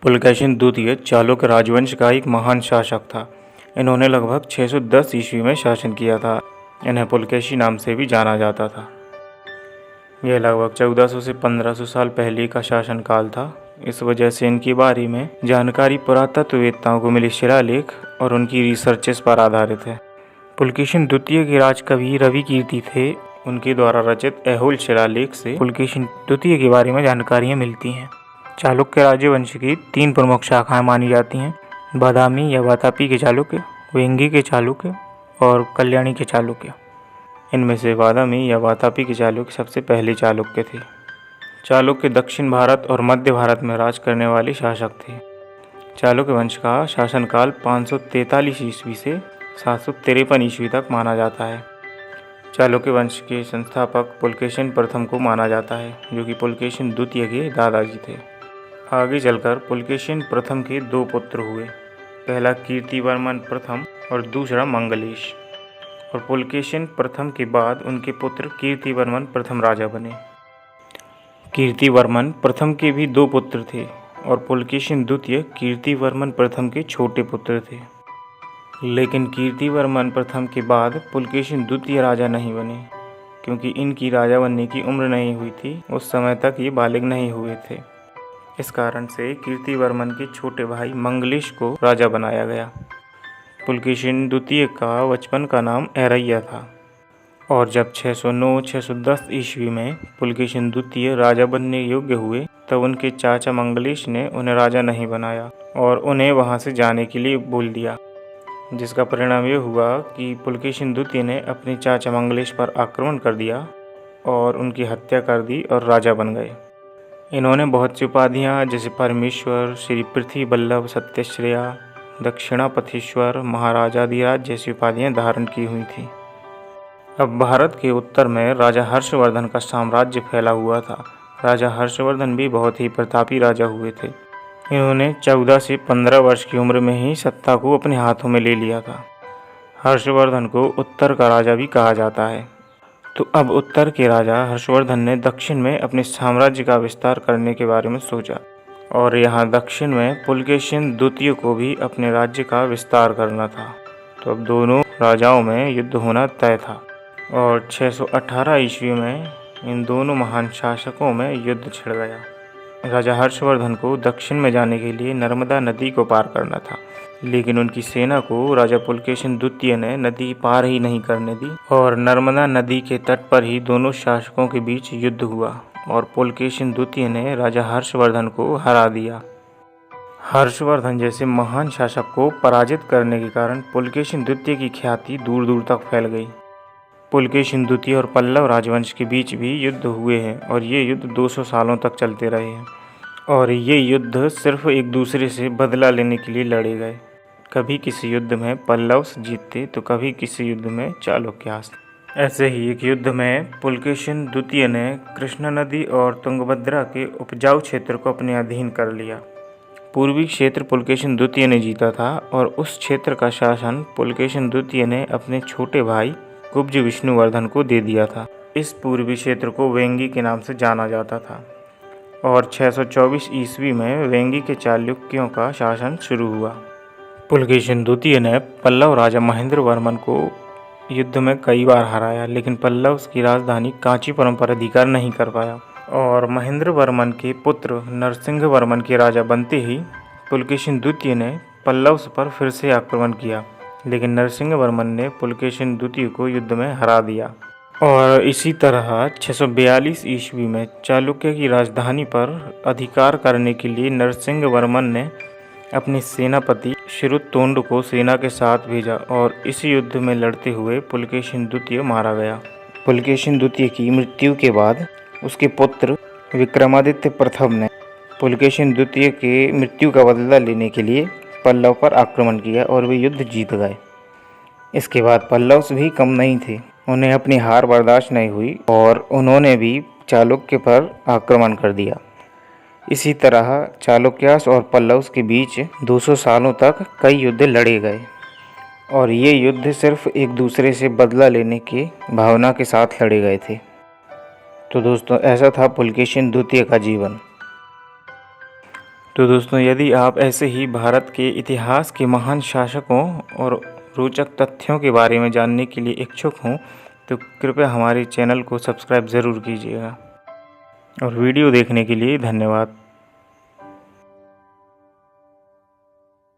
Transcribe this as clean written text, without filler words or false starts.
पुलकेशिन द्वितीय चालुक्य राजवंश का एक महान शासक था। इन्होंने लगभग 610 ईस्वी में शासन किया था। इन्हें पुलकेशी नाम से भी जाना जाता था। यह लगभग 1400 से 1500 साल पहले का शासनकाल था। इस वजह से इनके बारे में जानकारी पुरातत्ववेत्ताओं को मिले शिलालेख और उनकी रिसर्चेस पर आधारित है। पुलकेशिन द्वितीय के राजकवि रवि कीर्ति थे। उनके द्वारा रचित ऐहोल शिलालेख से पुलकेशिन द्वितीय के बारे में जानकारियाँ मिलती हैं। चालुक्य राजवंश की 3 प्रमुख शाखाएं मानी जाती हैं: बादामी या वातापी के चालुक्य, वेंगी के चालुक्य और कल्याणी के चालुक्य। इनमें से बादामी या वातापी के चालुक्य सबसे पहले चालुक्य थे। चालुक्य दक्षिण भारत और मध्य भारत में राज करने वाले शासक थे। चालुक्य वंश का शासनकाल 543 ईस्वी से 753 ईस्वी तक माना जाता है। चालुक्य वंश के संस्थापक पुलकेशिन प्रथम को माना जाता है, जो कि पुलकेशिन द्वितीय के दादाजी थे। आगे चलकर पुलकेशिन प्रथम के 2 पुत्र हुए। पहला कीर्तिवर्मन प्रथम और दूसरा मंगलेश। और पुलकेशिन प्रथम के बाद उनके पुत्र कीर्तिवर्मन प्रथम राजा बने। कीर्तिवर्मन प्रथम के भी 2 पुत्र थे और पुलकेशिन द्वितीय कीर्तिवर्मन प्रथम के छोटे पुत्र थे। लेकिन कीर्तिवर्मन प्रथम के बाद पुलकेशिन द्वितीय राजा नहीं बने, क्योंकि इनकी राजा बनने की उम्र नहीं हुई थी। उस समय तक ये बालिग नहीं हुए थे। इस कारण से कीर्तिवर्मन के छोटे भाई मंगलेश को राजा बनाया गया। पुलकेशिन द्वितीय का बचपन का नाम ऐरैया था। और जब 609-610 ईस्वी में पुलकेशिन द्वितीय राजा बनने योग्य हुए, तब उनके चाचा मंगलेश ने उन्हें राजा नहीं बनाया और उन्हें वहां से जाने के लिए बोल दिया, जिसका परिणाम यह हुआ कि पुलकेशिन द्वितीय ने अपने चाचा मंगलेश पर आक्रमण कर दिया और उनकी हत्या कर दी और राजा बन गए। इन्होंने बहुत सी उपाधियाँ जैसे परमेश्वर, श्री पृथ्वी बल्लभ, सत्यश्रेया, दक्षिणापथीश्वर, महाराजाधिराज जैसी उपाधियाँ धारण की हुई थी। अब भारत के उत्तर में राजा हर्षवर्धन का साम्राज्य फैला हुआ था। राजा हर्षवर्धन भी बहुत ही प्रतापी राजा हुए थे। इन्होंने 14 से 15 वर्ष की उम्र में ही सत्ता को अपने हाथों में ले लिया था। हर्षवर्धन को उत्तर का राजा भी कहा जाता है। तो अब उत्तर के राजा हर्षवर्धन ने दक्षिण में अपने साम्राज्य का विस्तार करने के बारे में सोचा और यहाँ दक्षिण में पुलकेशिन द्वितीय को भी अपने राज्य का विस्तार करना था। तो अब दोनों राजाओं में युद्ध होना तय था और 618 ईस्वी में इन दोनों महान शासकों में युद्ध छिड़ गया। राजा हर्षवर्धन को दक्षिण में जाने के लिए नर्मदा नदी को पार करना था, लेकिन उनकी सेना को राजा पुलकेशिन द्वितीय ने नदी पार ही नहीं करने दी और नर्मदा नदी के तट पर ही दोनों शासकों के बीच युद्ध हुआ और पुलकेशिन द्वितीय ने राजा हर्षवर्धन को हरा दिया। हर्षवर्धन जैसे महान शासक को पराजित करने के कारण पुलकेशिन द्वितीय की ख्याति दूर दूर तक फैल गई। पुलकेशिन द्वितीय और पल्लव राजवंश के बीच भी युद्ध हुए हैं और ये युद्ध 200 सालों तक चलते रहे हैं और ये युद्ध सिर्फ एक दूसरे से बदला लेने के लिए लड़े गए। कभी किसी युद्ध में पल्लव जीतते तो कभी किसी युद्ध में चालुक्य। ऐसे ही एक युद्ध में पुलकेशिन द्वितीय ने कृष्णा नदी और तुंगभद्रा के उपजाऊ क्षेत्र को अपने अधीन कर लिया। पूर्वी क्षेत्र पुलकेशिन द्वितीय ने जीता था और उस क्षेत्र का शासन पुलकेशिन द्वितीय ने अपने छोटे भाई कुब्ज विष्णुवर्धन को दे दिया था। इस पूर्वी क्षेत्र को वेंगी के नाम से जाना जाता था और 624 ईस्वी में वेंगी के चालुक्यों का शासन शुरू हुआ। पुलकेशिन द्वितीय ने पल्लव राजा महेंद्र वर्मन को युद्ध में कई बार हराया, लेकिन पल्लव की राजधानी कांचीपुरम पर अधिकार नहीं कर पाया और महेंद्र वर्मन के पुत्र नरसिंह वर्मन के राजा बनते ही पुलकेशिन द्वितीय ने पल्लव पर फिर से आक्रमण किया, लेकिन नरसिंह वर्मन ने पुलकेशिन द्वितीय को युद्ध में हरा दिया। और इसी तरह 642 ईस्वी में चालुक्य की राजधानी पर अधिकार करने के लिए नरसिंह वर्मन ने अपने सेनापति शिरुतोंड को सेना के साथ भेजा और इस युद्ध में लड़ते हुए पुलकेशिन द्वितीय मारा गया। पुलकेशिन द्वितीय की मृत्यु के बाद उसके पुत्र विक्रमादित्य प्रथम ने पुलकेशिन द्वितीय के मृत्यु का बदला लेने के लिए पल्लव पर आक्रमण किया और वे युद्ध जीत गए। इसके बाद पल्लव भी कम नहीं थे। उन्हें अपनी हार बर्दाश्त नहीं हुई और उन्होंने भी चालुक्य पर आक्रमण कर दिया। इसी तरह चालुक्यास और पल्लव के बीच 200 सालों तक कई युद्ध लड़े गए और ये युद्ध सिर्फ एक दूसरे से बदला लेने की भावना के साथ लड़े गए थे। तो दोस्तों, ऐसा था पुलकेशिन द्वितीय का जीवन। तो दोस्तों, यदि आप ऐसे ही भारत के इतिहास के महान शासकों और रोचक तथ्यों के बारे में जानने के लिए इच्छुक हों तो कृपया हमारे चैनल को सब्सक्राइब ज़रूर कीजिएगा। और वीडियो देखने के लिए धन्यवाद।